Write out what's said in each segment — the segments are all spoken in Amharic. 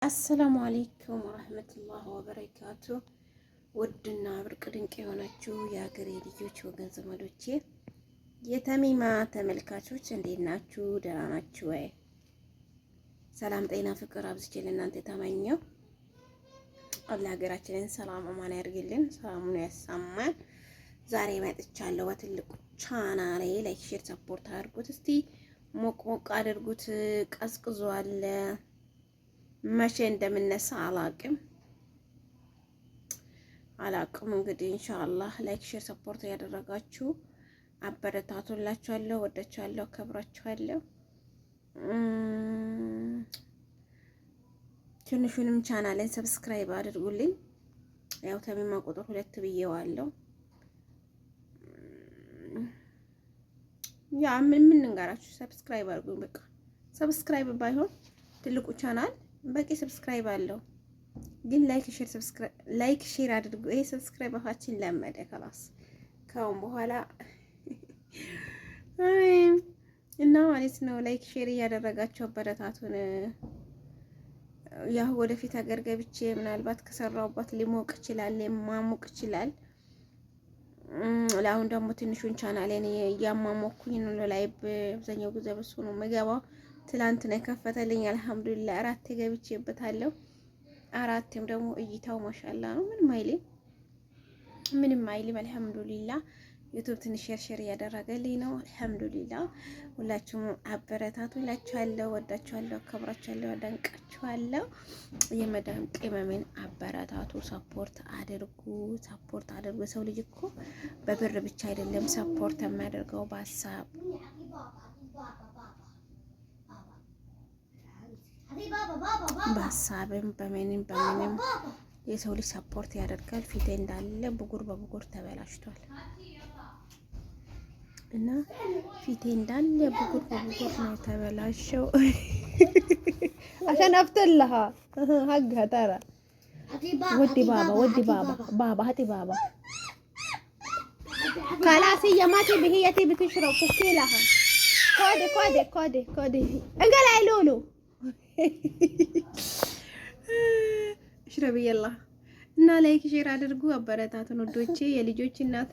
አሰላሙ አለይኩም ወራህመቱላሂ ወበረካቱ። ውድና ብርቅ ድንቅ የሆናችሁ የሀገሬ ልጆች ወገን ዘመዶቼ የተሚማ ተመልካቾች እንዴት ናችሁ? ደህና ናችሁ ወይ? ሰላም ጤና ፍቅር አብዝቼ ለእናንተ ተመኘው። አላህ ሀገራችንን ሰላም አማን ያድርግልን፣ ሰላሙን ያሳማን። ዛሬ መጥቻለሁ በትልቁ ቻናሌ። ላይክ ሼር ሰፖርት አድርጉት። እስቲ ሞቅ ሞቅ አድርጉት። ቀዝቅዟል። መቼ እንደምነሳ አላቅም። እንግዲህ ኢንሻአላህ ላይክ ሼር ሰፖርት ያደረጋችሁ አበረታቱላችኋለሁ። ወዳችኋለሁ፣ ከብራችኋለሁ። ትንሹንም ቻናሌን ሰብስክራይብ አድርጉልኝ። ያው ተሚማ ቁጥር 2 ብዬዋለሁ። ያ ምን እንጋራችሁ፣ ሰብስክራይብ አድርጉኝ። በቃ ሰብስክራይብ ባይሆን ትልቁ ቻናል በቂ ሰብስክራይብ አለው፣ ግን ላይክ ሼር አድርጉ። ይሄ ሰብስክራይብ አፋችን ለመደ خلاص ካሁን በኋላ እና ማለት ነው። ላይክ ሼር እያደረጋችሁ አበረታቱን። ያው ወደፊት ሀገር ገብቼ ምናልባት ከሰራውበት ሊሞቅ ይችላል፣ ማሞቅ ይችላል። ለአሁን ደግሞ ትንሹን ቻናሌን እያማሞኩኝ ነው። ላይቭ አብዛኛው ጊዜ በሱ ነው የምገባው። ትላንት ነው የከፈተልኝ። አልሐምዱሊላህ 4 ገብቼበታለሁ። 4ም ደግሞ እይታው ማሻአላ ነው። ምንም አይልም። አልሐምዱሊላህ ዩቲዩብ ትንሽ ሼር እያደረገልኝ ነው። አልሐምዱሊላህ ሁላችሁም አበረታቱ እላችኋለሁ። ወዳችኋለሁ፣ አከብራችኋለሁ፣ አደንቃችኋለሁ። የመዳም ቅመሜን አበረታቱ፣ ሰፖርት አድርጉ። ሰው ልጅ እኮ በብር ብቻ አይደለም ሰፖርት የሚያደርገው በሀሳብ በሀሳብም በምንም የሰው ልጅ ሰፖርት ያደርጋል። ፊቴ እንዳለ ብጉር በብጉር ተበላሽቷል እና ፊቴ እንዳለ ብጉር በብጉር ነው ተበላሸው። عشان افتلها حقها ترى. ودي بابا هاتي بابا خلاص. هي ما تبي، هي تبي تشرب، فكي لها. كودي انقلع لولو. እሽረብ ይላ እና ላይክ ሼር አድርጉ፣ አበረታቱን ወዶቼ። የልጆች እናት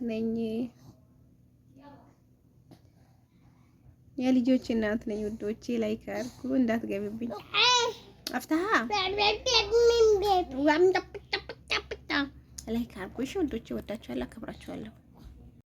ነኝ ወዶቼ። ላይክ አድርጉ እንዳትገብብኝ። አፍታሃ ላይክ አድርጉ እሺ ወዶቼ። ወዳችኋለሁ፣ አከብራችኋለሁ።